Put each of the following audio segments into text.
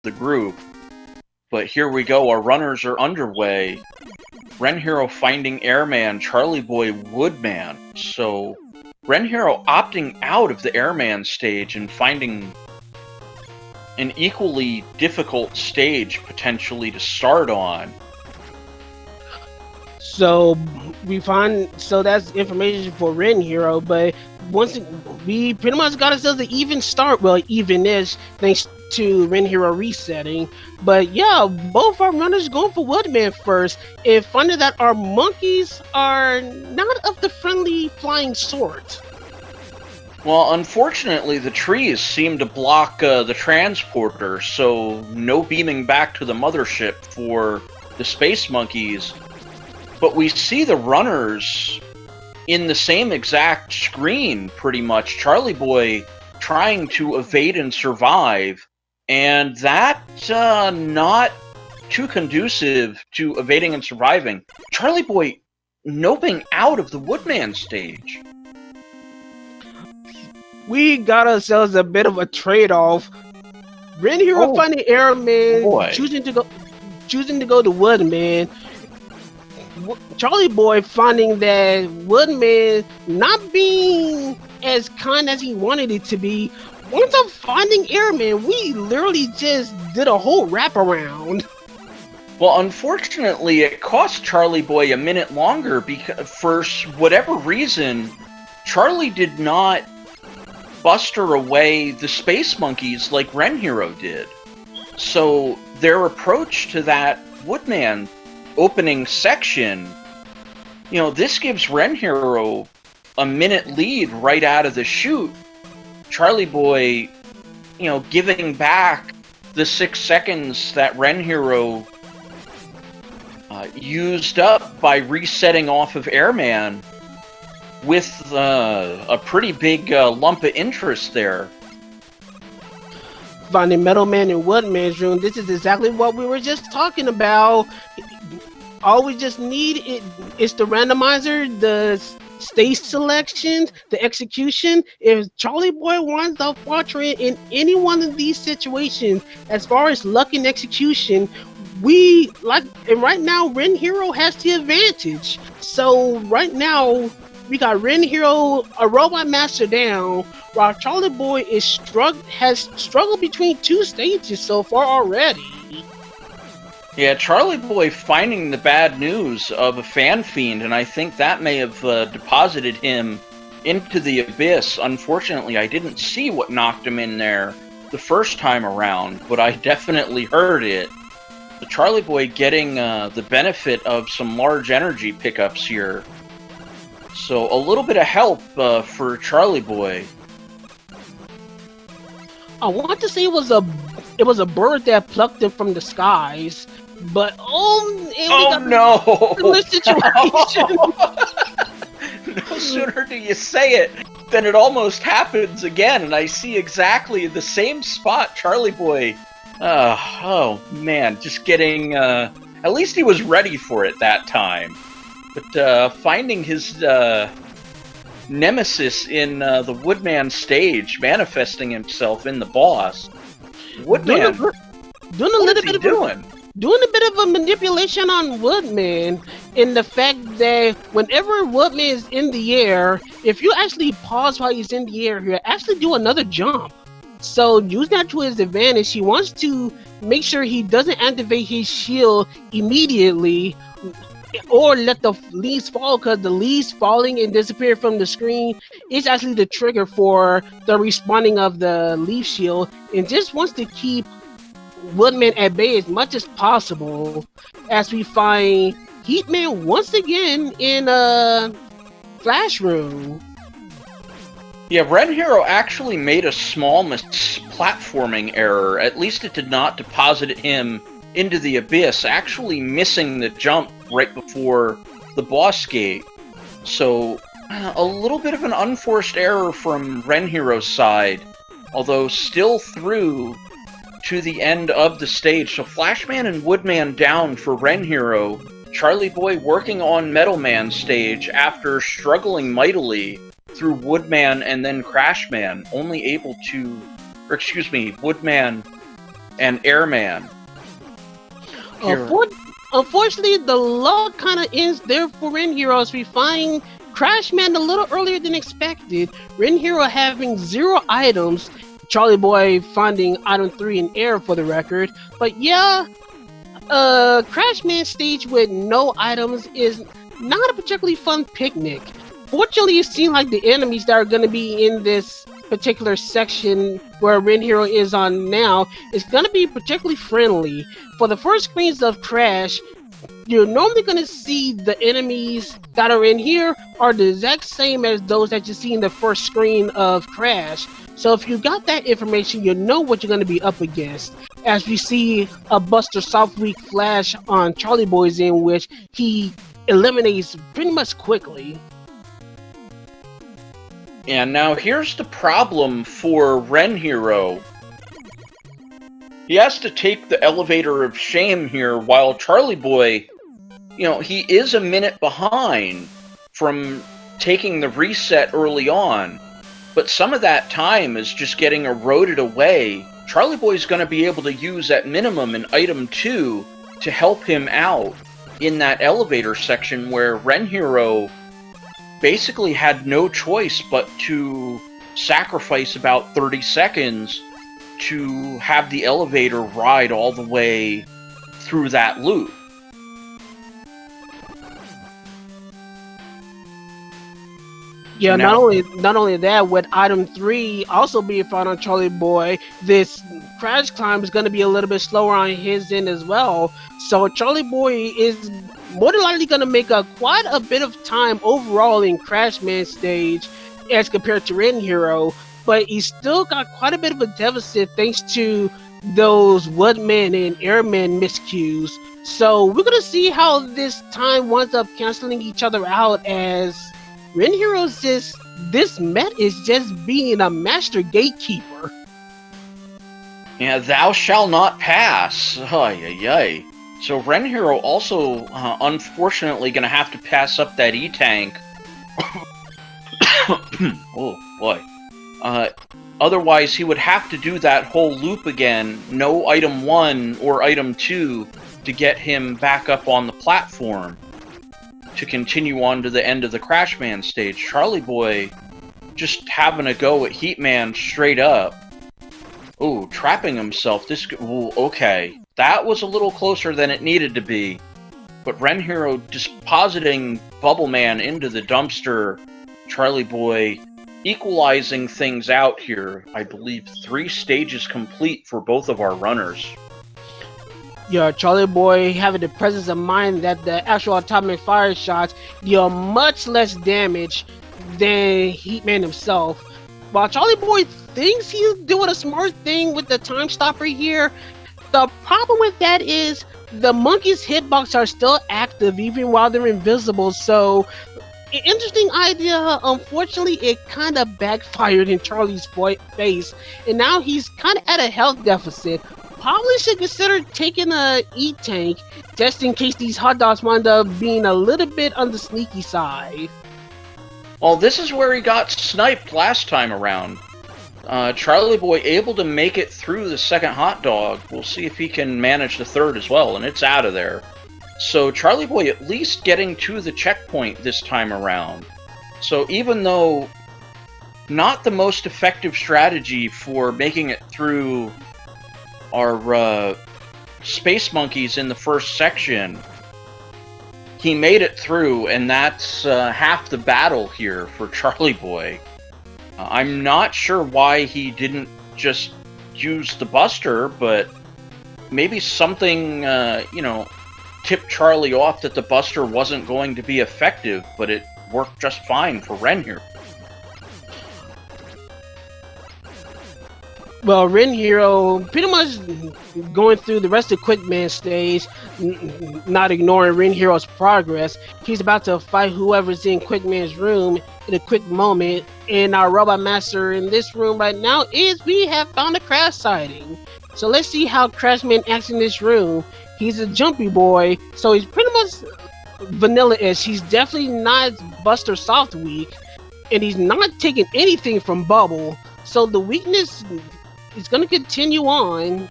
the group. But here we go, our runners are underway. RenHero finding Airman, Charlieboy, Woodman. So, RenHero opting out of the Airman stage and finding an equally difficult stage potentially to start on. So that's information for RenHero, but we pretty much got ourselves an even start. Well, even-ish, thanks to RenHero resetting. But yeah, both our runners going for Woodman first, and finding that our monkeys are not of the friendly flying sort. Well, unfortunately, the trees seem to block the transporter, so no beaming back to the mothership for the space monkeys. But we see the runners in the same exact screen, pretty much. Charlieboy trying to evade and survive, and that's not too conducive to evading and surviving. Charlieboy noping out of the Woodman stage. We got ourselves a bit of a trade-off. RenHero finding Airman, choosing to go to Woodman. Charlieboy finding that Woodman not being as kind as he wanted it to be. Once I'm finding Airman, we literally just did a whole wraparound. Well, unfortunately, it cost Charlieboy a minute longer because, for whatever reason, Charlie did not buster away the space monkeys like RenHero did. So their approach to that Woodman opening section, this gives RenHero a minute lead right out of the chute. Charlieboy, giving back the 6 seconds that RenHero used up by resetting off of Airman with a pretty big lump of interest there. Finding Metal Man in Woodman's room, this is exactly what we were just talking about. All we just need is the randomizer, the stage selections, the execution. If Charlieboy winds up faltering in any one of these situations, as far as luck and execution, and right now RenHero has the advantage. So right now we got RenHero, a robot master down, while Charlieboy has struggled between 2 stages so far already. Yeah, Charlieboy finding the bad news of a fan fiend, and I think that may have deposited him into the abyss. Unfortunately, I didn't see what knocked him in there the first time around, but I definitely heard it. The Charlieboy getting the benefit of some large energy pickups here. So a little bit of help for Charlieboy. I want to say it was a bird that plucked him from the skies, but no! Situation. No sooner do you say it than it almost happens again, and I see exactly the same spot. Charlieboy, oh man, just getting. At least he was ready for it that time, but finding his nemesis in the Woodman stage, manifesting himself in the boss. Woodman, doing a bit of a manipulation on Woodman in the fact that whenever Woodman is in the air, if you actually pause while he's in the air, he'll actually do another jump. So use that to his advantage. He wants to make sure he doesn't activate his shield immediately or let the leaves fall, because the leaves falling and disappear from the screen is actually the trigger for the respawning of the leaf shield, and just wants to keep Woodman at bay as much as possible, as we find Heatman once again in a flash room. Yeah, RenHero actually made a small platforming error. At least it did not deposit him into the abyss, actually missing the jump right before the boss gate. So, a little bit of an unforced error from RenHero's side, although still through to the end of the stage. So Flashman and Woodman down for RenHero. Charlieboy working on Metal Man stage after struggling mightily through Woodman and then Crashman, only able to... Woodman and Airman. Unfortunately, the luck kind of ends there for RenHero as we find Crashman a little earlier than expected. RenHero having 0 items. Charlieboy finding item 3 in air for the record. But yeah, Crashman stage with no items is not a particularly fun picnic. Fortunately, it seems like the enemies that are going to be in this particular section where RenHero is on now is going to be particularly friendly. For the first screens of Crash, you're normally going to see the enemies that are in here are the exact same as those that you see in the first screen of Crash. So if you got that information, you know what you're going to be up against. As we see a Buster Soft Week flash on Charlieboy's in which he eliminates pretty much quickly. And now here's the problem for RenHero. He has to take the elevator of shame here while Charlieboy, he is a minute behind from taking the reset early on. But some of that time is just getting eroded away. Charlieboy's going to be able to use at minimum an item 2 to help him out in that elevator section where RenHero basically had no choice but to sacrifice about 30 seconds to have the elevator ride all the way through that loop. Yeah, not only that, with item 3 also being found on Charlieboy, this crash climb is going to be a little bit slower on his end as well. So Charlieboy is more than likely going to make quite a bit of time overall in Crashman stage as compared to RenHero, but he's still got quite a bit of a deficit thanks to those Woodman and Airman miscues. So we're going to see how this time winds up canceling each other out as RenHero's this Met is just being a master gatekeeper. Yeah, thou shall not pass. Ay. So RenHero also, unfortunately, going to have to pass up that E-Tank. Oh, boy. Otherwise, he would have to do that whole loop again, no item 1 or item 2, to get him back up on the platform to continue on to the end of the Crashman stage. Charlieboy just having a go at Heatman straight up. Ooh, trapping himself. Ooh, okay. That was a little closer than it needed to be. But RenHero depositing Bubbleman into the dumpster. Charlieboy equalizing things out here. I believe 3 stages complete for both of our runners. Yeah, Charlieboy having the presence of mind that the actual atomic fire shots deal much less damage than Heatman himself. While Charlieboy thinks he's doing a smart thing with the time stopper here, the problem with that is the monkey's hitbox are still active even while they're invisible. So, an interesting idea. Unfortunately, it kind of backfired in Charlie's face, and now he's kind of at a health deficit. Probably should consider taking a E-Tank just in case these hot dogs wind up being a little bit on the sneaky side. Well, this is where he got sniped last time around. Charlieboy able to make it through the second hot dog. We'll see if he can manage the third as well, and it's out of there. So Charlieboy at least getting to the checkpoint this time around. So even though not the most effective strategy for making it through our space monkeys in the first section, he made it through, and that's half the battle here for Charlieboy. I'm not sure why he didn't just use the Buster, but maybe something, tipped Charlie off that the Buster wasn't going to be effective, but it worked just fine for RenHero. Well, RenHero pretty much going through the rest of Quickman stage, not ignoring RenHero's progress. He's about to fight whoever's in Quickman's room in a quick moment. And our Robot Master in this room right now we have found a crash sighting. So let's see how Crashman acts in this room. He's a jumpy boy, so he's pretty much vanilla-ish. He's definitely not Buster Soft weak, and he's not taking anything from Bubble. So the weakness is going to continue on.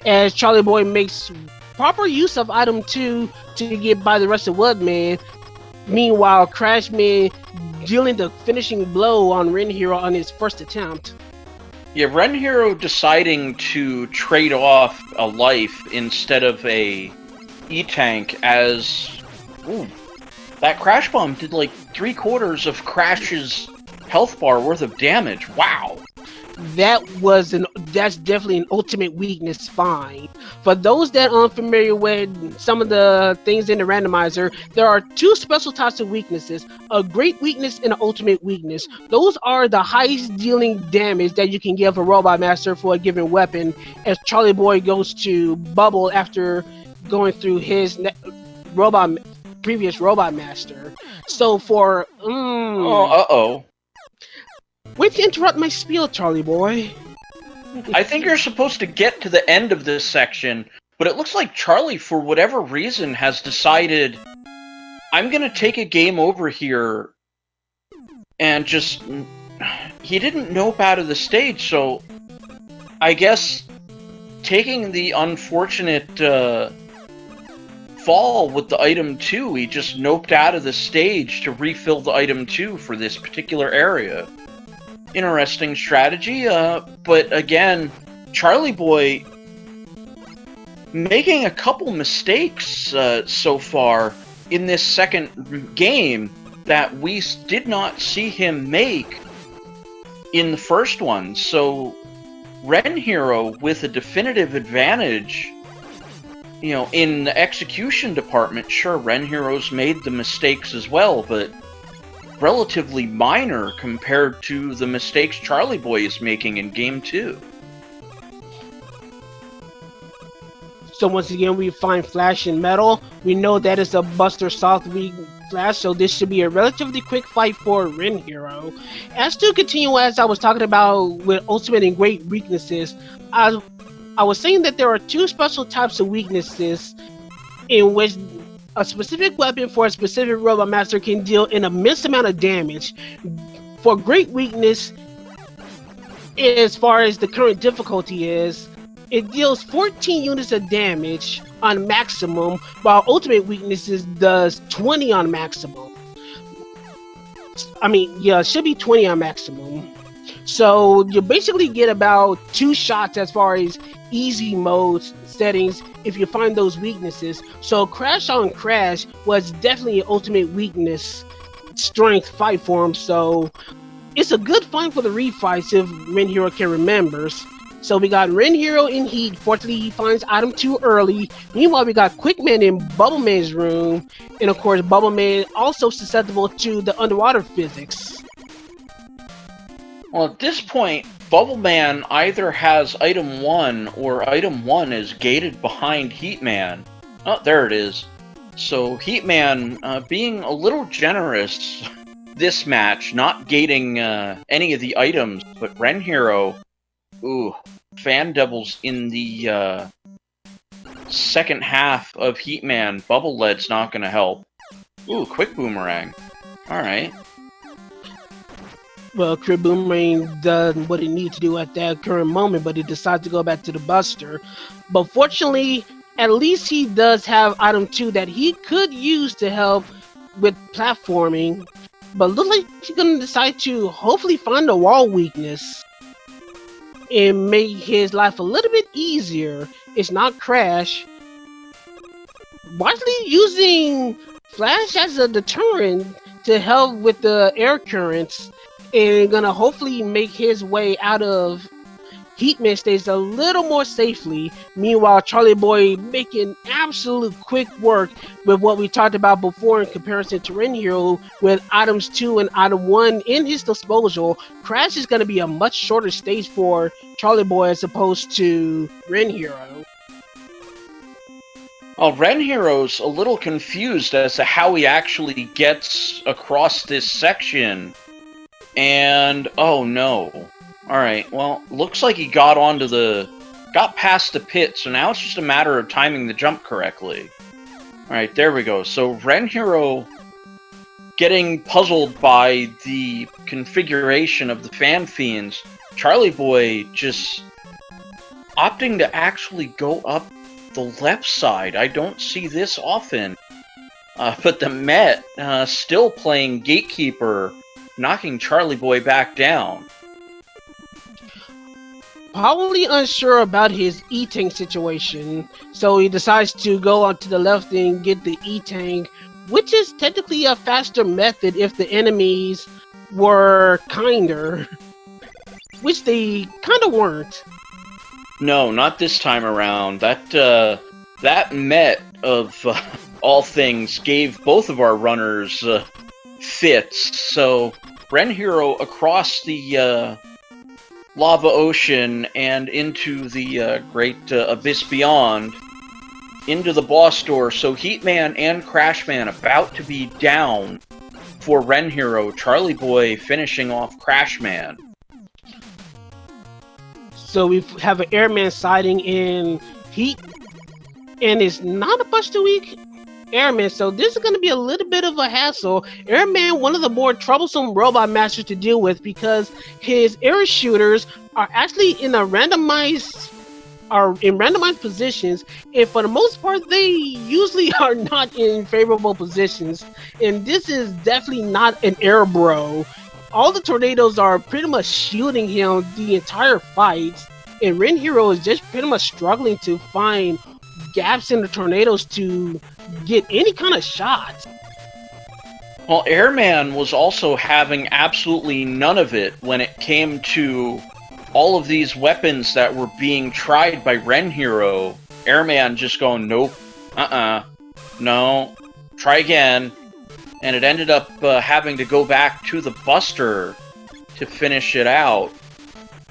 as Charlie Boy makes proper use of item 2 to get by the rest of Woodman. Meanwhile, Crashman dealing the finishing blow on RenHero on his first attempt. Yeah, RenHero deciding to trade off a life instead of a E-Tank as... Ooh, that Crash Bomb did like 3/4 of Crash's health bar worth of damage. Wow! That's definitely an ultimate weakness find. For those that aren't familiar with some of the things in the randomizer, there are 2 special types of weaknesses: a great weakness and an ultimate weakness. Those are the highest dealing damage that you can give a Robot Master for a given weapon, as Charlie Boy goes to Bubble after going through his previous Robot Master. So for wait to interrupt my spiel, Charlie Boy. I think you're supposed to get to the end of this section, but it looks like Charlie, for whatever reason, has decided, I'm gonna take a game over here, and just... He didn't nope out of the stage, so... I guess taking the unfortunate fall with the item 2, he just noped out of the stage to refill the item 2 for this particular area. Interesting strategy, but again, Charlie Boy making a couple mistakes so far in this second game that we did not see him make in the first one. So RenHero with a definitive advantage, you know, in the execution department. Sure, RenHero's made the mistakes as well, but relatively minor compared to the mistakes Charlie Boy is making in Game 2. So once again, we find Flash in Metal. We know that is a Buster Soft weak Flash, so this should be a relatively quick fight for RenHero. As to continue, as I was talking about with Ultimate and Great weaknesses, I was saying that there are 2 special types of weaknesses in which a specific weapon for a specific Robot Master can deal an immense amount of damage. For Great Weakness, as far as the current difficulty is, it deals 14 units of damage on maximum, while Ultimate Weaknesses does 20 on maximum. I mean, yeah, it should be 20 on maximum. So you basically get about 2 shots as far as easy mode settings if you find those weaknesses. So Crash on Crash was definitely an ultimate weakness strength fight for him, so it's a good fight for the refights if RenHero can remember. So we got RenHero in Heat. Fortunately, he finds item 2 early. Meanwhile, we got Quickman in Bubbleman's room, and of course Bubbleman also susceptible to the underwater physics. Well, at this point, Bubbleman either has item 1 or item 1 is gated behind Heatman. Oh, there it is. So Heatman being a little generous this match, not gating any of the items, but RenHero, ooh, Fan Devils in the second half of Heatman. Bubble Lead's not going to help. Ooh, quick boomerang. Alright. Well, Crib Boomerang does what it needs to do at that current moment, but he decides to go back to the Buster. But fortunately, at least he does have item 2 that he could use to help with platforming. But looks like he's going to decide to hopefully find a wall weakness and make his life a little bit easier. It's not Crash. Wisely using Flash as a deterrent to help with the air currents, and gonna hopefully make his way out of Heatman stage a little more safely. Meanwhile, Charlie Boy making absolute quick work with what we talked about before in comparison to RenHero with items 2 and item 1 in his disposal. Crash is gonna be a much shorter stage for Charlie Boy as opposed to RenHero. Well, RenHero's a little confused as to how he actually gets across this section. And, oh no. Alright, well, looks like he got past the pit, so now it's just a matter of timing the jump correctly. Alright, there we go. So, RenHero getting puzzled by the configuration of the Fan Fiends. Charlie Boy just opting to actually go up the left side. I don't see this often. But the Met still playing gatekeeper, knocking Charlieboy back down. Probably unsure about his E-Tank situation, so he decides to go onto the left and get the E-Tank, which is technically a faster method if the enemies were kinder, which they kind of weren't. No, not this time around. That Met of all things gave both of our runners fits. So RenHero across the lava ocean and into the great abyss beyond, into the boss door. So Heatman and Crashman about to be down for RenHero. Charlieboy finishing off Crashman. So we have an airman sighting in Heat, and it's not a Buster Week airman, so this is going to be a little bit of a hassle. Airman, one of the more troublesome robot masters to deal with because his air shooters are actually in randomized positions, and for the most part they usually are not in favorable positions, and this is definitely not an air bro. All the tornadoes are pretty much shielding him the entire fight, and RenHero is just pretty much struggling to find gaps in the tornadoes to get any kind of shots. Well, Airman was also having absolutely none of it when it came to all of these weapons that were being tried by RenHero. Airman just going, nope, no, try again. And it ended up having to go back to the Buster to finish it out.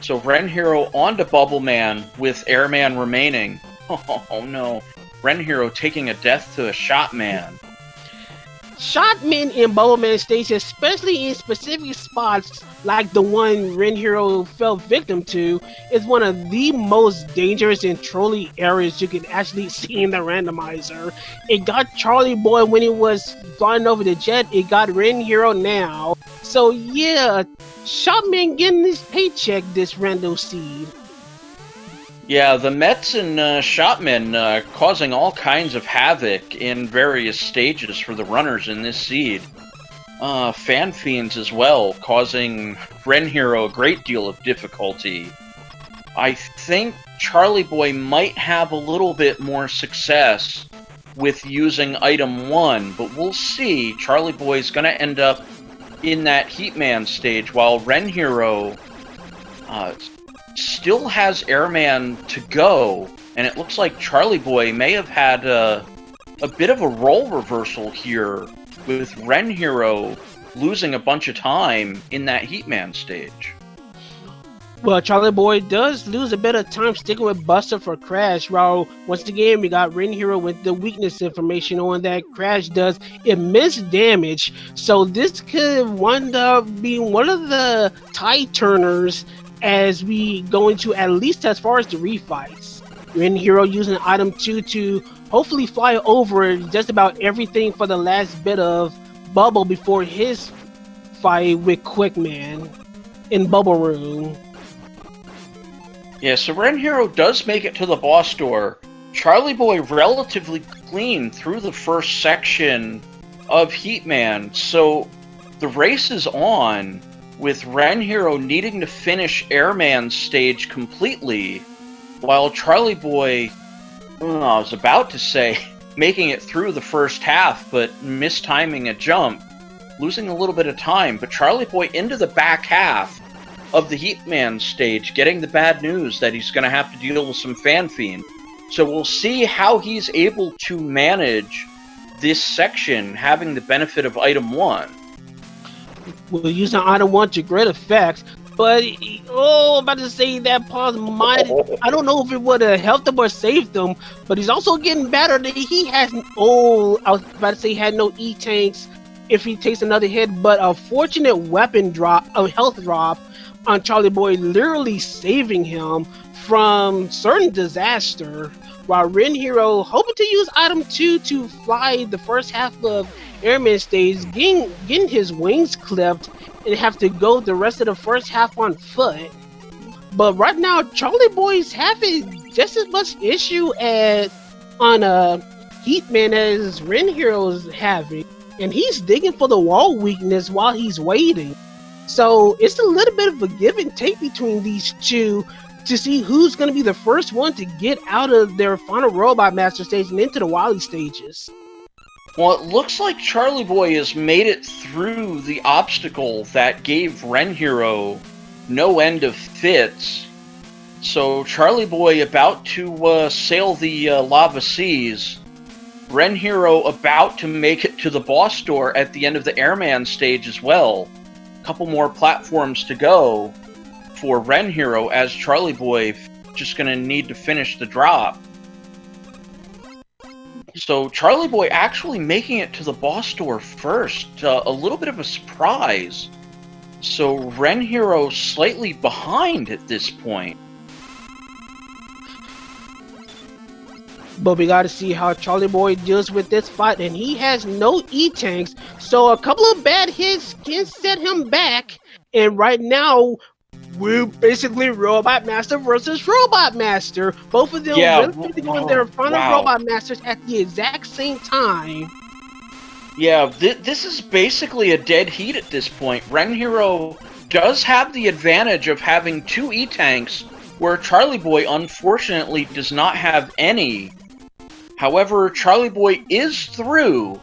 So RenHero onto Bubbleman with Airman remaining. Oh no, RenHero taking a death to a Shotman. Shotman in Bubbleman stage, especially in specific spots like the one RenHero fell victim to, is one of the most dangerous and trolly areas you can actually see in the randomizer. It got Charlieboy when he was flying over the jet, it got RenHero now. So yeah, Shotman getting his paycheck this rando seed. Yeah, the Mets and Shotmen causing all kinds of havoc in various stages for the runners in this seed. Fan Fiends as well, causing RenHero a great deal of difficulty. I think Charlieboy might have a little bit more success with using item 1, but we'll see. Charlieboy's going to end up in that Heatman stage, while RenHero still has Airman to go, and it looks like Charlieboy may have had a bit of a role reversal here, with RenHero losing a bunch of time in that Heatman stage. Well, Charlieboy does lose a bit of time sticking with Buster for Crash, while once again we got RenHero with the weakness information on that Crash does immense damage, so this could wind up being one of the tide turners as we go into at least as far as the refights. RenHero using item 2 to hopefully fly over just about everything for the last bit of bubble before his fight with Quickman in Bubble Room. Yeah, so RenHero does make it to the boss door. Charlieboy relatively clean through the first section of Heatman, so the race is on, with RenHero needing to finish Airman's stage completely, while Charlieboy, I was about to say, making it through the first half, but mistiming a jump, losing a little bit of time, but Charlieboy into the back half of the Heatman stage, getting the bad news that he's going to have to deal with some Fan Fiend. So we'll see how he's able to manage this section, having the benefit of item 1. We're using item 1 to great effect, but I'm about to say that pause might, I don't know if it would have helped him or saved him, but he's also getting better. He has, I was about to say he had no E-Tanks if he takes another hit, but a fortunate weapon drop, a health drop on Charlieboy, literally saving him from certain disaster, while RenHero hoping to use item 2 to fly the first half of Airman stage, getting his wings clipped and have to go the rest of the first half on foot. But right now, Charlie Boy's having just as much issue as on Heatman as RenHero's having, and he's digging for the wall weakness while he's waiting. So it's a little bit of a give and take between these two to see who's going to be the first one to get out of their final Robot Master stage and into the Wily stages. Well, it looks like Charlieboy has made it through the obstacle that gave RenHero no end of fits. So Charlieboy about to sail the lava seas. RenHero about to make it to the boss door at the end of the Airman stage as well. A couple more platforms to go for RenHero, as Charlieboy just going to need to finish the drop. So Charlieboy actually making it to the boss door first, a little bit of a surprise. So RenHero slightly behind at this point. But we gotta see how Charlieboy deals with this fight, and he has no E-tanks, so a couple of bad hits can set him back. And right now, we're basically Robot Master versus Robot Master. Both of them really going their final Robot Masters at the exact same time. Yeah, this is basically a dead heat at this point. RenHero does have the advantage of having 2 E-tanks, where Charlieboy unfortunately does not have any. However, Charlieboy is through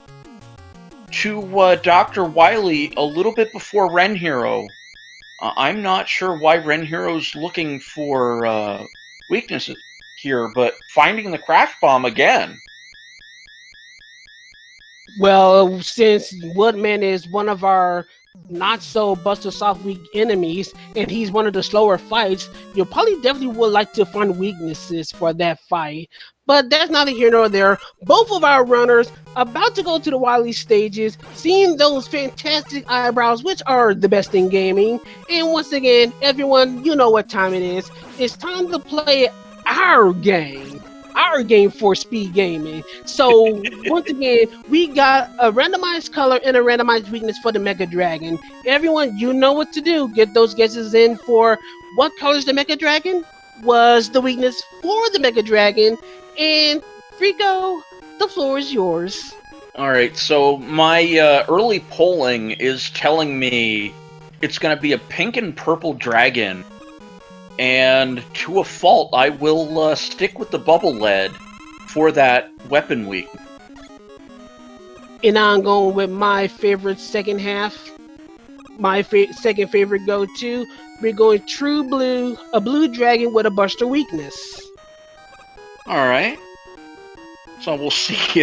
to Dr. Wily a little bit before RenHero. I'm not sure why RenHero's looking for weaknesses here, but finding the Crash Bomb again. Well, since Woodman is one of our not so Buster Soft weak enemies, and he's one of the slower fights, you probably definitely would like to find weaknesses for that fight. But that's neither here nor there. Both of our runners about to go to the Wily stages, seeing those fantastic eyebrows, which are the best in gaming. And once again, everyone, you know what time it is. It's time to play our game. Our game for speed gaming. So once again, we got a randomized color and a randomized weakness for the Mega Dragon. Everyone, you know what to do. Get those guesses in for what colors the Mega Dragon was the weakness for the Mega Dragon. And Frico, the floor is yours. Alright, so my early polling is telling me it's going to be a pink and purple dragon. And to a fault, I will stick with the bubble lead for that weapon week. And I'm going with my favorite second half. My second favorite go-to. We're going True Blue, a blue dragon with a Buster weakness. Alright. So we'll see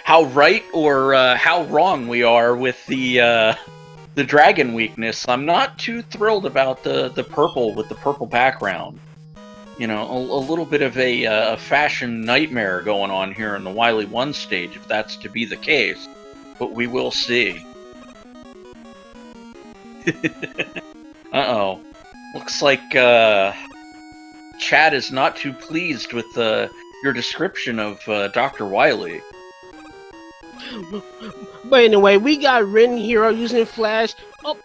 how right or how wrong we are with the dragon weakness. I'm not too thrilled about the purple with the purple background. You know, a little bit of a fashion nightmare going on here in the Wily 1 stage, if that's to be the case. But we will see. Uh-oh. Looks like Chad is not too pleased with your description of Dr. Wily. But anyway, we got RenHero using Flash. Oh,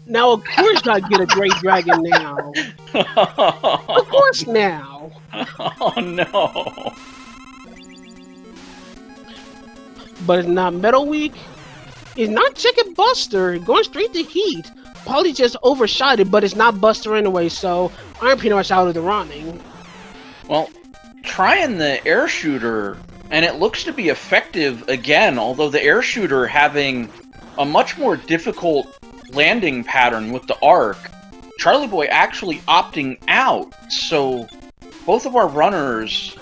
now of course I get a Great Dragon now. Of course now. Oh no. But it's not Metal Week. It's not Chicken Buster. Going straight to Heat. Probably just overshot it, but it's not Buster anyway, so I'm pretty much out of the running. Well, trying the air shooter, and it looks to be effective again, although the air shooter having a much more difficult landing pattern with the arc. Charlieboy actually opting out, so both of our runners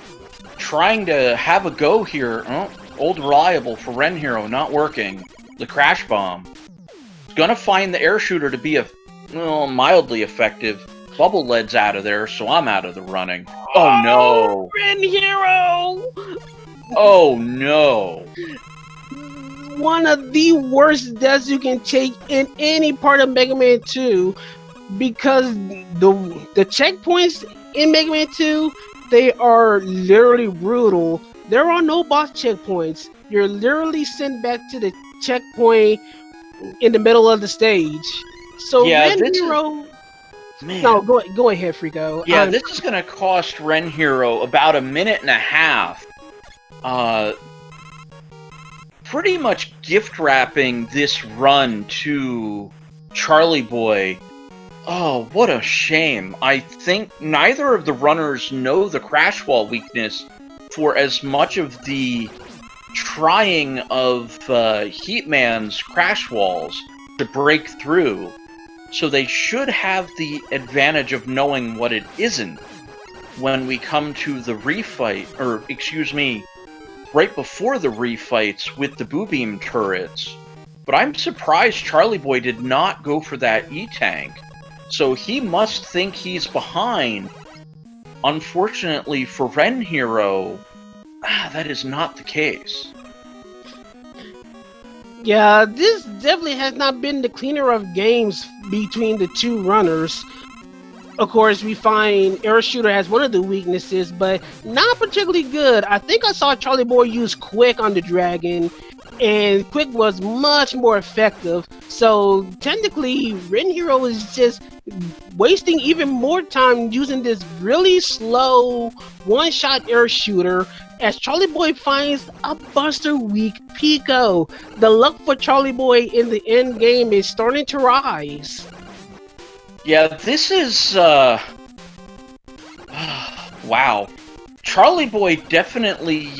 trying to have a go here. Oh, old reliable for RenHero, not working. The Crash Bomb. Gonna find the air shooter to be mildly effective. Bubble lead's out of there, so I'm out of the running. Oh no! RenHero! Oh no! One of the worst deaths you can take in any part of Mega Man 2, because the checkpoints in Mega Man 2, they are literally brutal. There are no boss checkpoints. You're literally sent back to the checkpoint in the middle of the stage. So yeah, RenHero, Man. No, go ahead, Frico. Yeah, this is going to cost RenHero about a minute and a half. Pretty much gift wrapping this run to Charlieboy. Oh, what a shame. I think neither of the runners know the crash wall weakness for as much of the trying of Heatman's crash walls to break through. So they should have the advantage of knowing what it isn't when we come to the refight, or excuse me, right before the refights with the Boo Beam turrets. But I'm surprised Charlieboy did not go for that E-Tank. So he must think he's behind. Unfortunately for RenHero, that is not the case. Yeah, this definitely has not been the cleaner of games between the two runners. Of course, we find Air Shooter has one of the weaknesses, but not particularly good. I think I saw Charlieboy use Quick on the Dragon, and Quick was much more effective. So technically, RenHero is just wasting even more time using this really slow one-shot Air Shooter as Charlieboy finds a Buster weak Pico. The luck for Charlieboy in the end game is starting to rise. Yeah, this is, wow. Charlieboy definitely,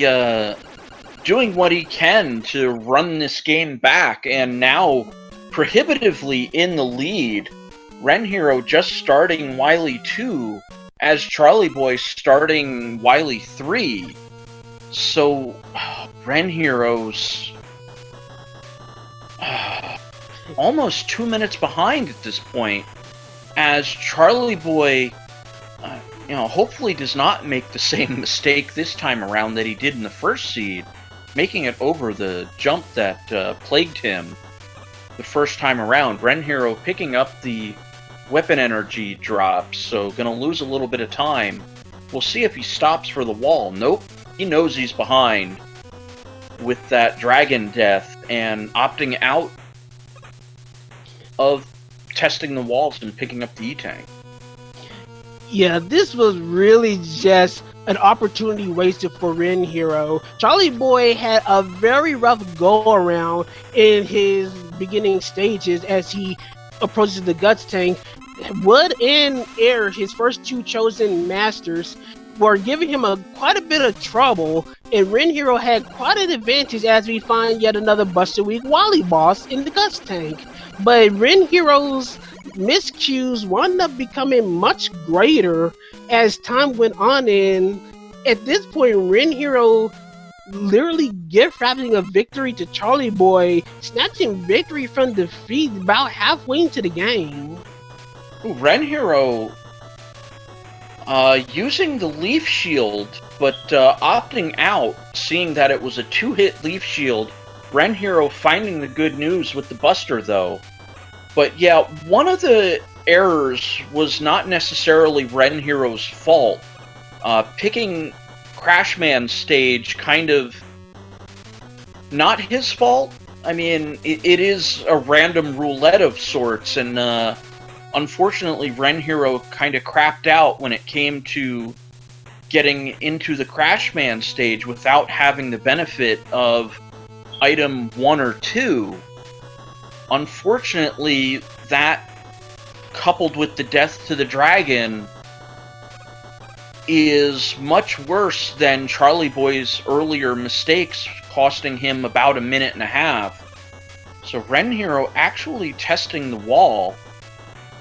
doing what he can to run this game back, and now prohibitively in the lead. RenHero just starting Wily 2, as Charlieboy starting Wily 3. So, RenHero's almost 2 minutes behind at this point, as Charlieboy, hopefully does not make the same mistake this time around that he did in the first seed, making it over the jump that plagued him the first time around. RenHero picking up the weapon energy drops, so gonna lose a little bit of time. We'll see if he stops for the wall. Nope. He knows he's behind with that dragon death and opting out of testing the walls and picking up the E-Tank. Yeah, this was really just an opportunity wasted for RenHero. Charlieboy had a very rough go-around in his beginning stages as he approaches the Guts tank. Wood and Air, his first two chosen masters, were giving him quite a bit of trouble, and RenHero had quite an advantage as we find yet another Buster Week Wally boss in the Guts tank. But RenHero's miscues wound up becoming much greater as time went on, and at this point RenHero literally gift wrapping a victory to Charlieboy, snatching victory from defeat about halfway into the game. Ooh, RenHero using the Leaf Shield, but opting out, seeing that it was a 2-hit Leaf Shield. RenHero finding the good news with the Buster, though. But yeah, one of the errors was not necessarily RenHero's fault. Picking Crashman's stage, kind of not his fault. I mean, it is a random roulette of sorts, and unfortunately RenHero kind of crapped out when it came to getting into the Crashman stage without having the benefit of item 1 or 2. Unfortunately, that, coupled with the death to the dragon, is much worse than Charlieboy's earlier mistakes, costing him about a minute and a half. So RenHero actually testing the wall,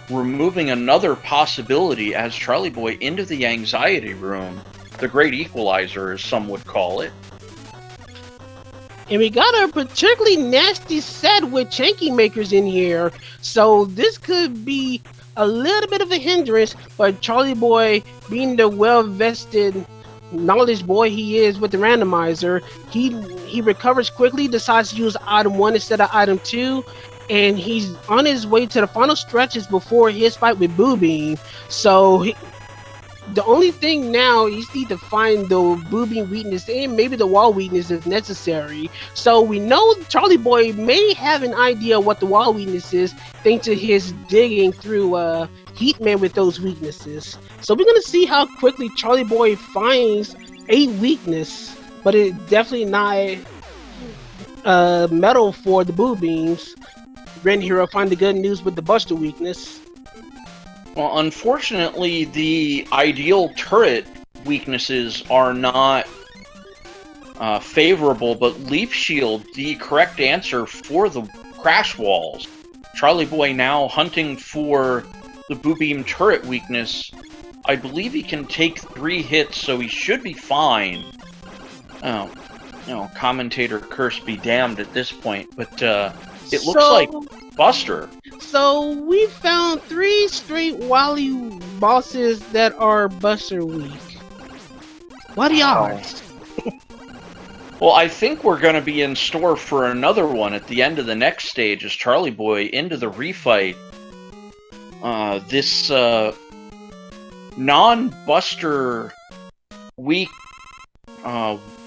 removing another possibility as Charlieboy into the anxiety room, the great equalizer as some would call it. And we got a particularly nasty set with Chanky Makers in here, so this could be a little bit of a hindrance, but Charlieboy, being the well-vested knowledge boy he is with the randomizer, he recovers quickly, decides to use item 1 instead of item 2, and he's on his way to the final stretches before his fight with Boo Beam. So The only thing now is need to find the boobing weakness and maybe the wall weakness if necessary. So we know Charlie Boy may have an idea what the wall weakness is thanks to his digging through Heatman with those weaknesses. So we're gonna see how quickly Charlie Boy finds a weakness, but it's definitely not metal for the boo beams. RenHero find the good news with the Buster weakness. Well, unfortunately, the ideal turret weaknesses are not favorable, but Leaf Shield, the correct answer for the crash walls. Charlie Boy now hunting for the Boo Beam turret weakness. I believe he can take 3 hits, so he should be fine. Oh, commentator curse be damned at this point, but it looks like Buster. So we found 3 straight Wily bosses that are Buster weak. What are the odds? Well, I think we're going to be in store for another one at the end of the next stage as Charlie Boy into the refight. This non-Buster weak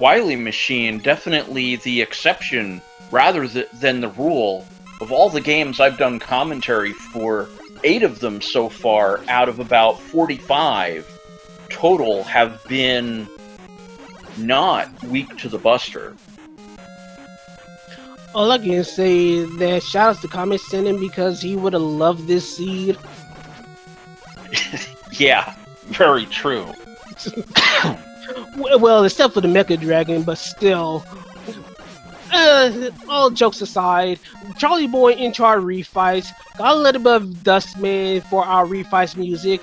Wily machine, definitely the exception rather than the rule. Of all the games I've done commentary for, 8 of them so far out of about 45 total have been not weak to the Buster. All I can say is that shout outs to Comet Sending because he would have loved this seed. Yeah, very true. Well, except for the Mecha Dragon, but still. All jokes aside, Charlie Boy into our refights. Got a little bit of Dustman for our refights music.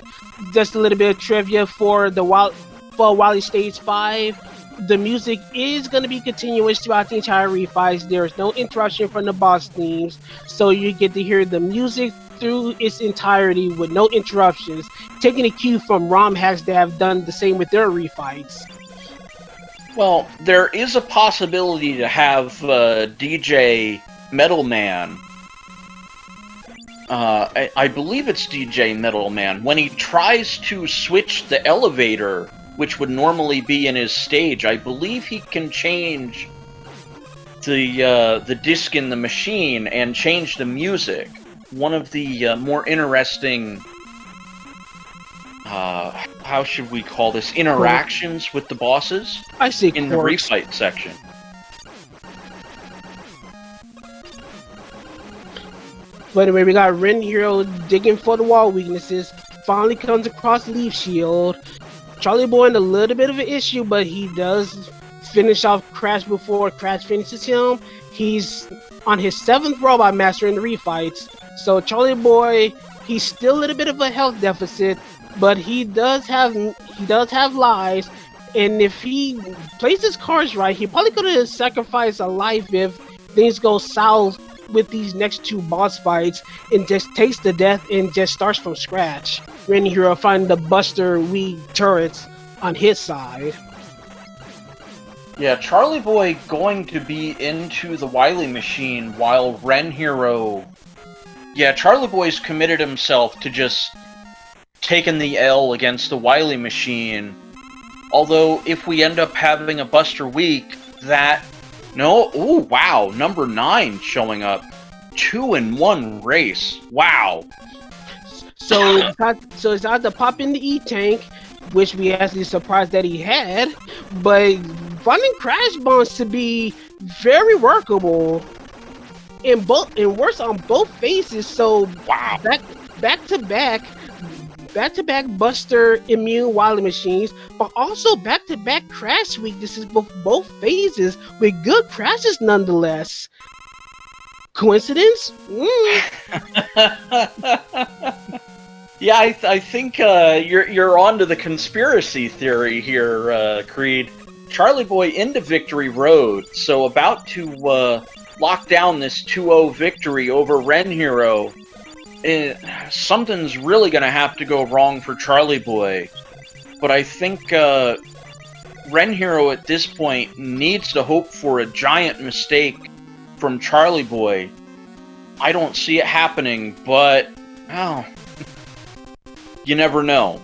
Just a little bit of trivia for the Wily Stage 5. The music is going to be continuous throughout the entire refights. There is no interruption from the boss themes, so you get to hear the music through its entirety with no interruptions, taking a cue from ROM hacks that have done the same with their refights. Well, there is a possibility to have DJ Metalman. I believe it's DJ Metalman. When he tries to switch the elevator, which would normally be in his stage, I believe he can change the disc in the machine and change the music. One of the more interesting, how should we call this, interactions with the bosses I see in the refight section. But anyway, we got RenHero digging for the wall weaknesses. Finally comes across Leaf Shield. Charlie Boy in a little bit of an issue, but he does finish off Crash before Crash finishes him. He's on his 7th Robot Master in the refights. So Charlie Boy, he's still a little bit of a health deficit, but he does have lives, and if he plays his cards right, he probably could have sacrificed a life if things go south with these next 2 boss fights and just takes the death and just starts from scratch. RenHero find the Buster weak turrets on his side. Yeah, Charlie Boy going to be into the Wily machine while RenHero... Yeah, Charlie Boy's committed himself to just taking the L against the Wily machine. Although, if we end up having a Buster week, that... No, ooh, wow, number 9 showing up. 2 in 1 race. Wow. So it's not to pop in the E-Tank, which we actually surprised that he had, but finding Crash Bombs to be very workable and works on both phases. So wow, back to back Buster immune Wily machines, but also back to back Crash weaknesses both phases with good crashes nonetheless. Coincidence? Yeah, I think you're onto the conspiracy theory here, Creed. Charlie Boy into Victory Road, so about to lock down this 2-0 victory over RenHero. Something's really going to have to go wrong for Charlie Boy. But I think RenHero at this point needs to hope for a giant mistake from Charlie Boy. I don't see it happening, but... oh... you never know.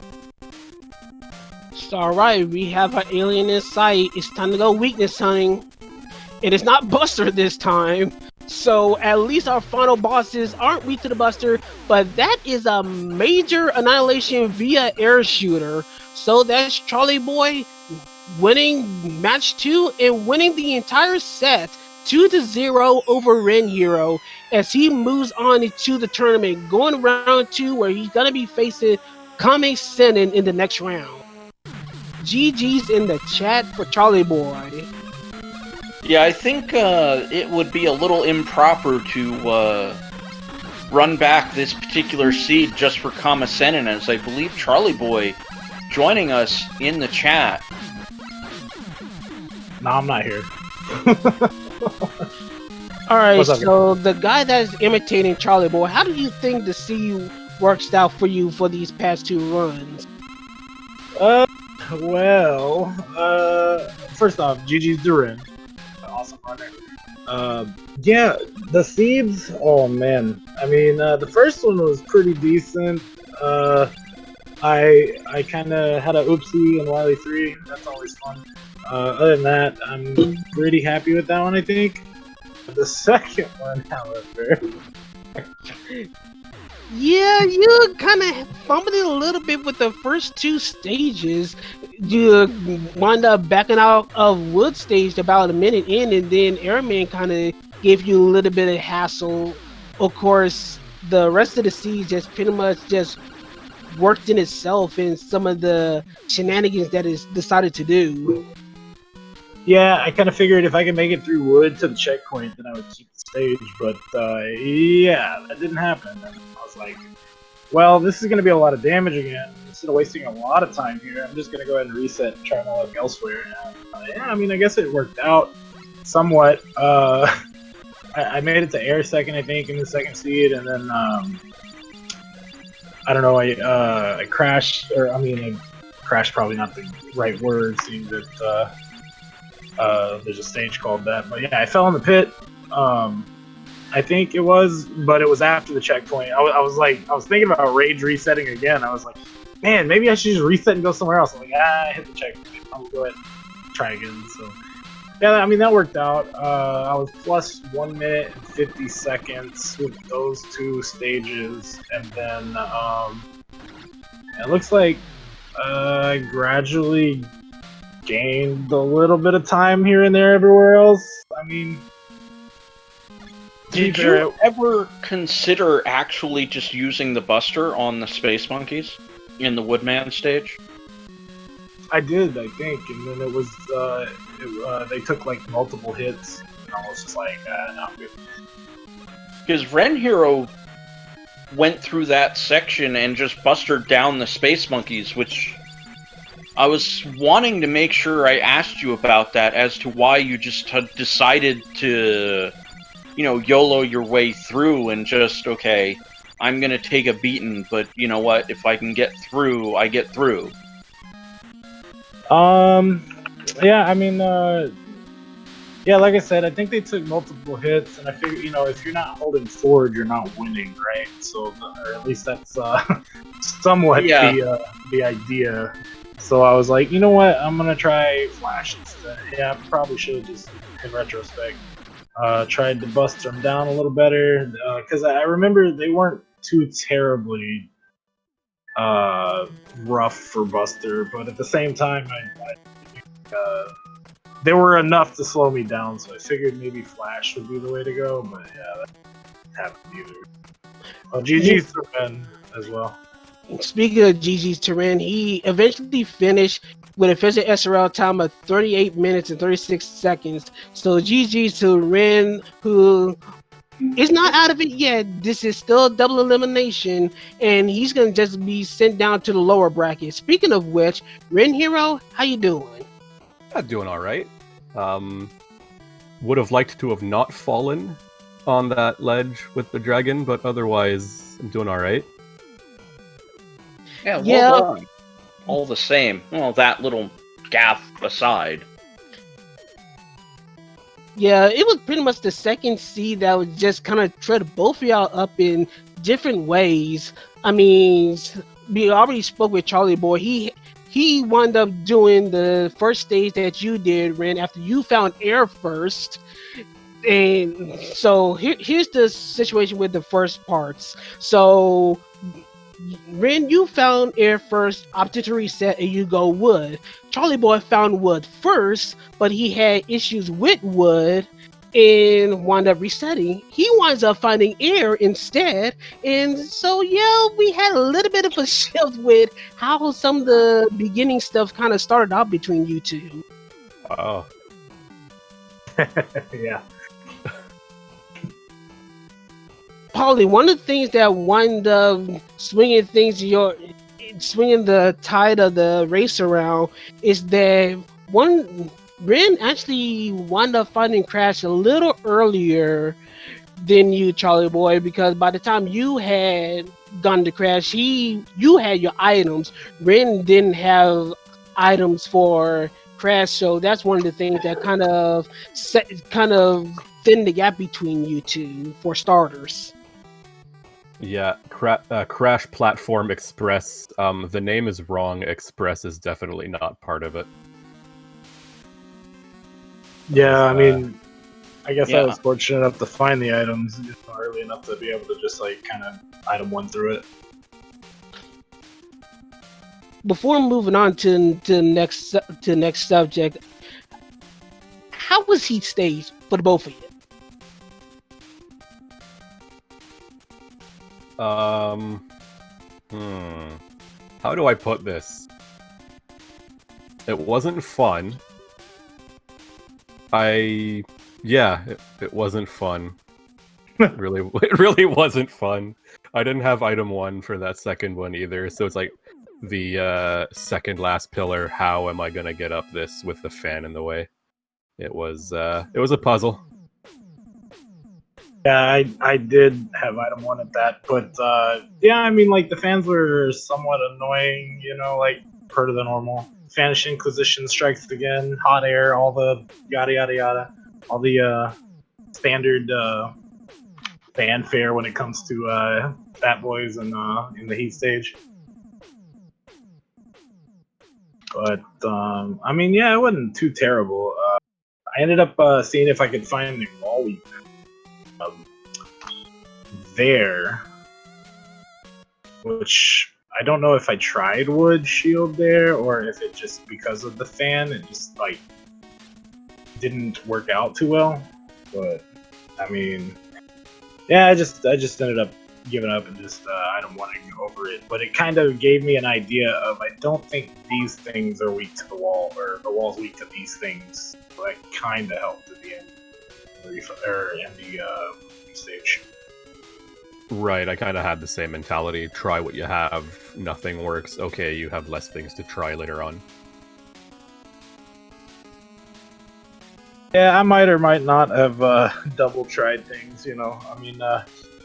All right, we have our alien in sight. It's time to go weakness hunting. And it's not Buster this time. So at least our final bosses aren't weak to the Buster, but that is a major annihilation via air shooter. So that's Charlieboy winning match 2 and winning the entire set 2-0 over RenHero as he moves on into the tournament, going round 2 where he's gonna be facing Kame Sennin in the next round. GG's in the chat for Charlieboy. Yeah, I think it would be a little improper to run back this particular seed just for Kame Sennin, as I believe Charlieboy joining us in the chat. No, I'm not here. Alright, so the guy that's imitating Charlieboy, how do you think the seed works out for you for these past 2 runs? Well, first off, GG's Durin. Awesome runner. Yeah, the seeds, oh man. I mean, the first one was pretty decent. I kind of had a oopsie in Wily 3. That's always fun. Other than that, I'm pretty happy with that one, I think. The second one, however... Yeah, you kind of fumbled it a little bit with the first 2 stages. You wound up backing out of Wood stage about a minute in, and then Airman kind of gave you a little bit of hassle. Of course, the rest of the siege just pretty much just worked in itself in some of the shenanigans that it's decided to do. Yeah, I kind of figured if I could make it through Wood to the checkpoint, then I would keep the stage, but yeah, that didn't happen. And I was like, well, this is going to be a lot of damage again. Instead of wasting a lot of time here, I'm just going to go ahead and reset and try my luck elsewhere. And, yeah, I mean, I guess it worked out somewhat. I made it to air second, I think, in the second seed, and then, I don't know, I crashed, or I mean, crash probably not the right word, seeing that there's a stage called that. But yeah, I fell in the pit. I think it was, but it was after the checkpoint. I was thinking about rage resetting again. I was like, man, maybe I should just reset and go somewhere else. I'm like, I hit the checkpoint. I'll go ahead and try again. So yeah, I mean, that worked out. I was plus 1 minute and 50 seconds with those 2 stages, and then it looks like I gradually gained a little bit of time here and there everywhere else. I mean, did you ever consider actually just using the Buster on the Space Monkeys in the Woodman stage? I did, I think, and then it was they took like multiple hits, and I was just like, no, I'm good. Because RenHero went through that section and just bustered down the Space Monkeys, which I was wanting to make sure I asked you about that, as to why you just had decided to, you know, YOLO your way through and just, okay, I'm gonna take a beating, but you know what, if I can get through, I get through. Yeah, I mean, yeah, like I said, I think they took multiple hits, and I figure, you know, if you're not holding forward, you're not winning, right? So, or at least that's somewhat the idea. So I was like, you know what, I'm gonna try Flash instead. Yeah, I probably should have just, in retrospect, tried to bust them down a little better, because I remember they weren't too terribly rough for Buster, but at the same time, they were enough to slow me down, so I figured maybe Flash would be the way to go, but yeah, that didn't happen either. GG's to Ben as well. Speaking of GG's to Ren, he eventually finished with a official SRL time of 38 minutes and 36 seconds. So GG's to Ren, who is not out of it yet. This is still a double elimination, and he's going to just be sent down to the lower bracket. Speaking of which, RenHero, how you doing? I'm doing all right. Would have liked to have not fallen on that ledge with the dragon, but otherwise, I'm doing all right. Yeah, well done. All the same. Well, that little gaff aside. Yeah, it was pretty much the second seed that would just kind of tread both of y'all up in different ways. I mean, we already spoke with Charlieboy. he wound up doing the first stage that you did, Ren, after you found air first. And so here's the situation with the first parts. So Ren, you found air first, opted to reset, and you go wood. Charlieboy found wood first, but he had issues with wood and wound up resetting. He winds up finding air instead. And so, yeah, we had a little bit of a shift with how some of the beginning stuff kind of started out between you two. Wow. Yeah. Paulie, one of the things that wound up swinging the tide of the race around is that Ren actually wound up finding Crash a little earlier than you, Charlieboy, because by the time you had gone to Crash, you had your items. Ren didn't have items for Crash, so that's one of the things that kind of thinned the gap between you two, for starters. Yeah, Crash Platform Express. The name is wrong. Express is definitely not part of it. Yeah, I mean, I guess Yeah. I was fortunate enough to find the items early enough to be able to just like kind of item one through it. Before moving on to next subject, how was Heat Stage for the both of you? How do I put this? It wasn't fun. It wasn't fun. It really wasn't fun. I didn't have item 1 for that second one either, so it's like the second last pillar. How am I gonna get up this with the fan in the way? It was a puzzle. Yeah, I did have item 1 at that, but yeah, I mean, like the fans were somewhat annoying, you know, like per the normal. Spanish Inquisition strikes again, hot air, all the yada yada yada, all the standard fanfare when it comes to Fat Boys and in the Heat Stage. But I mean, yeah, it wasn't too terrible. I ended up seeing if I could find the wall week there, which I don't know if I tried wood shield there or if it just because of the fan it just like didn't work out too well. But I mean, yeah, I just ended up giving up and just item wanting over it. But it kind of gave me an idea of I don't think these things are weak to the wall or the wall's weak to these things. So that kind of helped at the end in the stage. Right, I kind of had the same mentality. Try what you have, nothing works. Okay, you have less things to try later on. Yeah, I might or might not have double tried things, you know. I mean,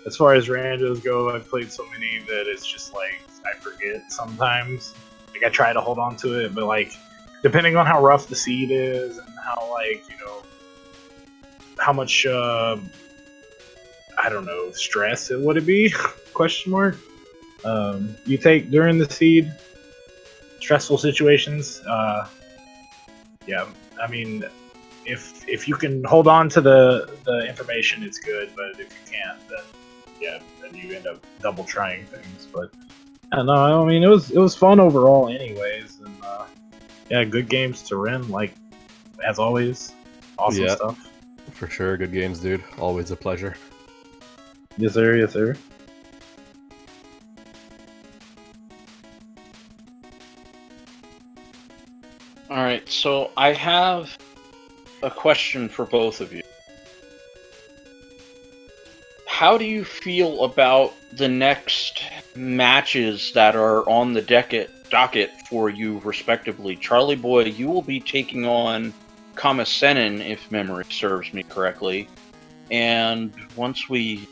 as far as randos go, I've played so many that it's just like I forget sometimes. Like I try to hold on to it, but like depending on how rough the seed is and how like, you know, how much I don't know, stress it would it be? Question mark. You take during the seed, stressful situations. Yeah, I mean, if you can hold on to the information, it's good. But if you can't, then yeah, then you end up double trying things. But I don't know. I mean, it was fun overall, anyways. And yeah, good games to Ren, like as always. Awesome stuff. For sure, good games, dude. Always a pleasure. Yes, sir. Yes, sir. All right, so I have a question for both of you. How do you feel about the next matches that are on the docket for you, respectively? Charlieboy, you will be taking on Kamasenin, if memory serves me correctly. And once we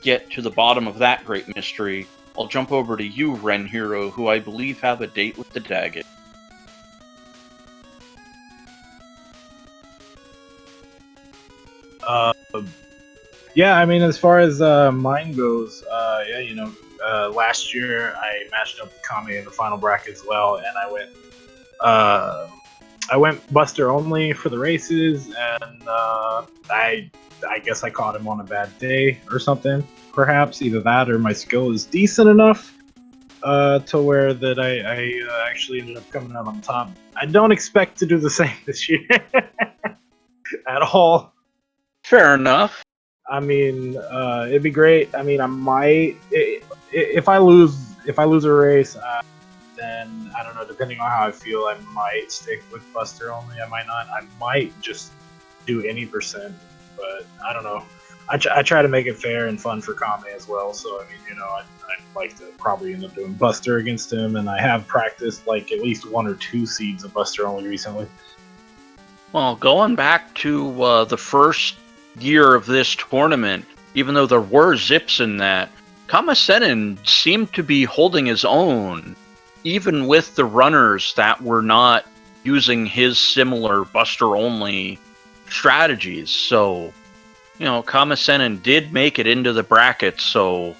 get to the bottom of that great mystery, I'll jump over to you, RenHero, who I believe have a date with the Daggett. Yeah, I mean, as far as mine goes, yeah, you know, last year I matched up with Kami in the final bracket as well, and I went I went Buster only for the races, and I guess I caught him on a bad day or something. Perhaps either that or my skill is decent enough to where that I actually ended up coming out on top. I don't expect to do the same this year at all. Fair enough. I mean, it'd be great. I mean, I might if I lose a race, then I don't know. Depending on how I feel, I might stick with Buster only. I might not. I might just do any percent, but I don't know. I try to make it fair and fun for Kame as well. So I mean, you know, I'd like to probably end up doing Buster against him, and I have practiced like at least 1 or 2 seeds of Buster only recently. Well, going back to the first year of this tournament, even though there were zips in that, Kamasenin seemed to be holding his own, even with the runners that were not using his similar Buster-only strategies. So, you know, Kamasenin did make it into the bracket, so,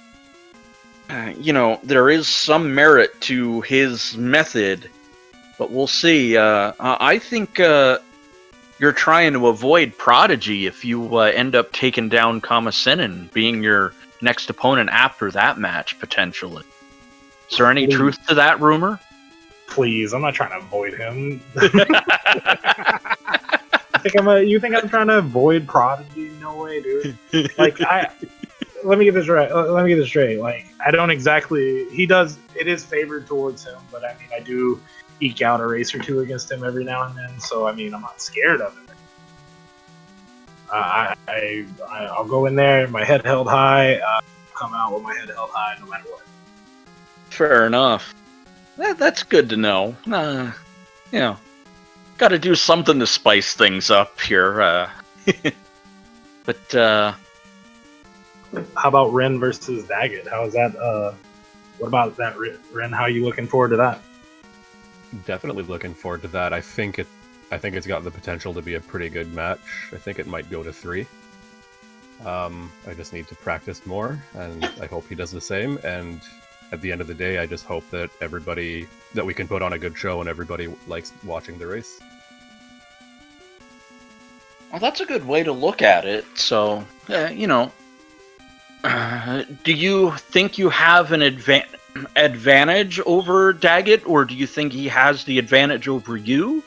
you know, there is some merit to his method, but we'll see. I think you're trying to avoid Prodigy if you end up taking down Kamasenin, being your next opponent after that match, potentially. Is there any truth to that rumor? Please, I'm not trying to avoid him. You think I'm trying to avoid Prodigy? No way, dude. Like, let me get this right. Let me get this straight. Like, I don't exactly. He does. It is favored towards him, but I mean, I do eke out a race or 2 against him every now and then. So I mean, I'm not scared of it. I'll go in there, my head held high. Come out with my head held high, no matter what. Fair enough. That's good to know. You know, got to do something to spice things up here. But how about Ren versus Daggett? How is that? What about that, Ren? How are you looking forward to that? Definitely looking forward to that. I think it's got the potential to be a pretty good match. I think it might go to 3. I just need to practice more, and I hope he does the same. And at the end of the day, I just hope that we can put on a good show and everybody likes watching the race. Well, that's a good way to look at it. So, you know, do you think you have an advantage over Daggett, or do you think he has the advantage over you?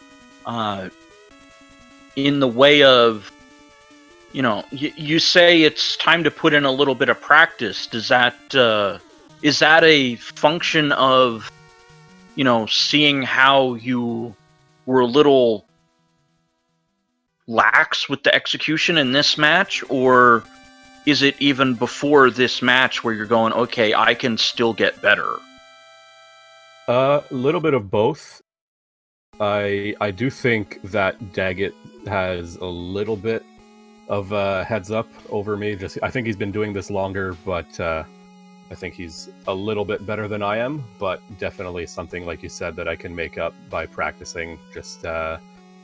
In the way of, you know, you say it's time to put in a little bit of practice. Does that is that a function of, you know, seeing how you were a little lax with the execution in this match, or is it even before this match where you're going, okay, I can still get better? A little bit of both. I do think that Daggett has a little bit of a heads up over me. I think he's been doing this longer, but I think he's a little bit better than I am. But definitely something, like you said, that I can make up by practicing. Just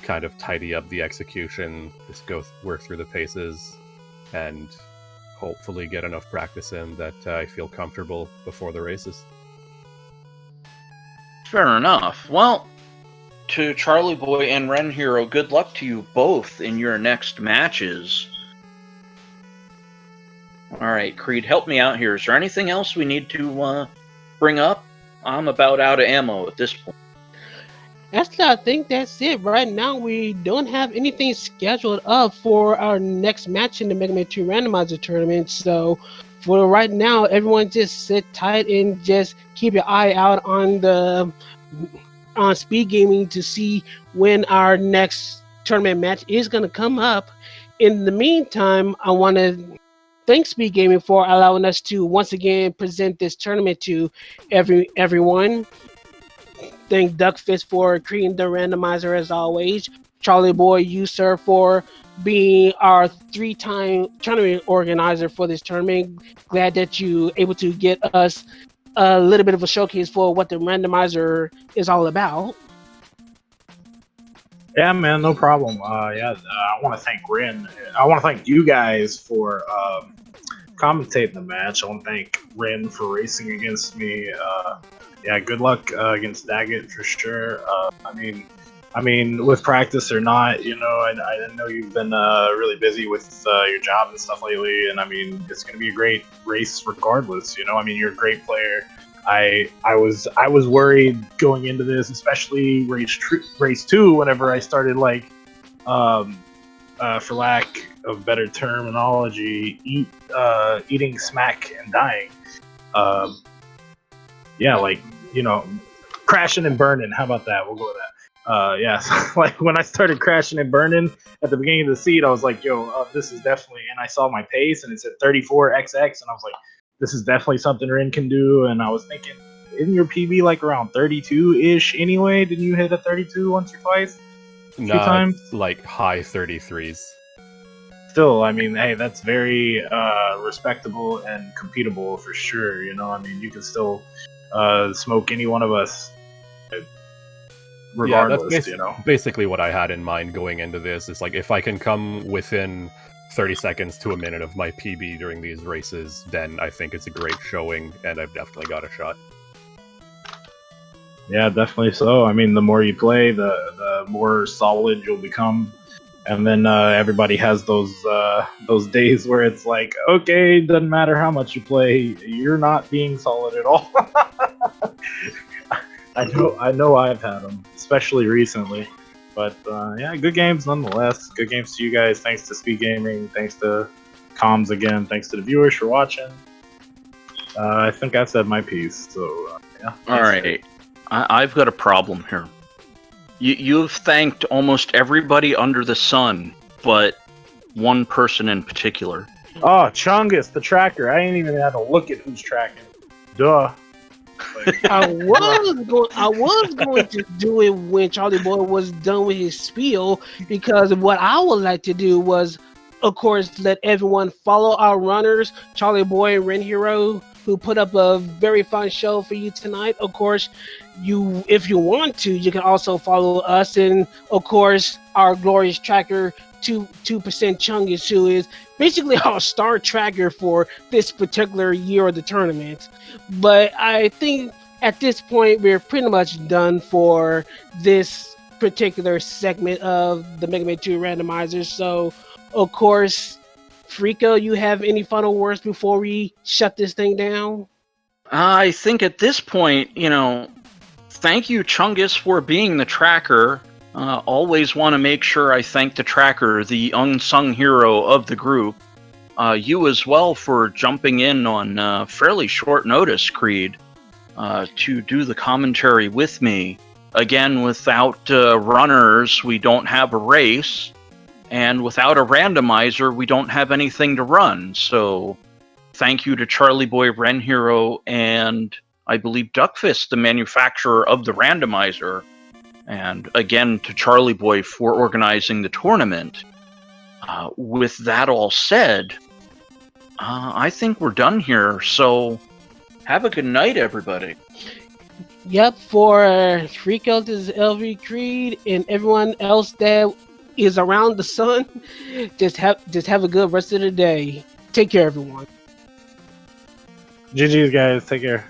kind of tidy up the execution, just work through the paces, and hopefully get enough practice in that I feel comfortable before the races. Fair enough. Well, to Charlieboy and RenHero, good luck to you both in your next matches. Alright, Creed, help me out here. Is there anything else we need to bring up? I'm about out of ammo at this point. Actually, I think that's it. Right now, we don't have anything scheduled up for our next match in the Mega Man 2 Randomizer tournament. So, for right now, everyone just sit tight and just keep your eye out on the SpeedGaming to see when our next tournament match is going to come up. In the meantime, I want to thank SpeedGaming for allowing us to once again present this tournament to everyone. Thank Duckfist for creating the randomizer as always. Charlieboy, you, sir, for being our 3-time tournament organizer for this tournament. Glad that you able to get us a little bit of a showcase for what the randomizer is all about. Yeah, man, no problem. I want to thank Ren. I want to thank you guys for commentating the match. I want to thank Ren for racing against me yeah, good luck against Daggett for sure. I mean, with practice or not, you know, I know you've been really busy with your job and stuff lately, and I mean, it's going to be a great race regardless. You know, I mean, you're a great player. I was worried going into this, especially race 2. Whenever I started like, for lack of better terminology, eating smack and dying. Yeah, like, you know, crashing and burning. How about that? We'll go with that. Yeah, so, like when I started crashing and burning at the beginning of the seed, I was like, yo, this is definitely, and I saw my pace and it said 34XX, and I was like, this is definitely something Ren can do. And I was thinking, isn't your PB like around 32-ish anyway? Didn't you hit a 32 once or twice? No, times? like high 33s. Still, I mean, hey, that's very respectable and competable for sure. You know, I mean, you can still smoke any one of us. Regardless, yeah, that's you know, basically what I had in mind going into this. Is like if I can come within 30 seconds to a minute of my PB during these races, then I think it's a great showing, and I've definitely got a shot. Yeah, definitely so. I mean, the more you play, the more solid you'll become, and then everybody has those days where it's like, okay, doesn't matter how much you play, you're not being solid at all. I know I've had them, especially recently. But yeah, good games nonetheless. Good games to you guys. Thanks to SpeedGaming. Thanks to Comms again. Thanks to the viewers for watching. I think I said my piece. So yeah. All right, I've got a problem here. You've thanked almost everybody under the sun, but one person in particular. Oh, Chungus, the tracker. I ain't even had to look at who's tracking. Duh. I was going to do it when Charlieboy was done with his spiel, because what I would like to do was, of course, let everyone follow our runners, Charlieboy and RenHero, who put up a very fun show for you tonight. Of course, if you want to, you can also follow us, and of course, our glorious tracker, 2% Chungus, who is basically our star tracker for this particular year of the tournament. But I think at this point we're pretty much done for this particular segment of the Mega Man 2 Randomizer. So, of course, Frico, you have any final words before we shut this thing down? I think at this point, you know, thank you, Chungus, for being the tracker. Always want to make sure I thank the tracker, the unsung hero of the group. You as well for jumping in on fairly short notice, Creed, to do the commentary with me. Again, without runners, we don't have a race, and without a randomizer, we don't have anything to run. So thank you to Charlieboy, RenHero, and I believe Duckfist, the manufacturer of the randomizer. And again, to Charlieboy for organizing the tournament. With that all said, I think we're done here. So, have a good night, everybody. Yep, for Frico, this is LV Creed, and everyone else that is around the sun, just have a good rest of the day. Take care, everyone. GG's, guys. Take care.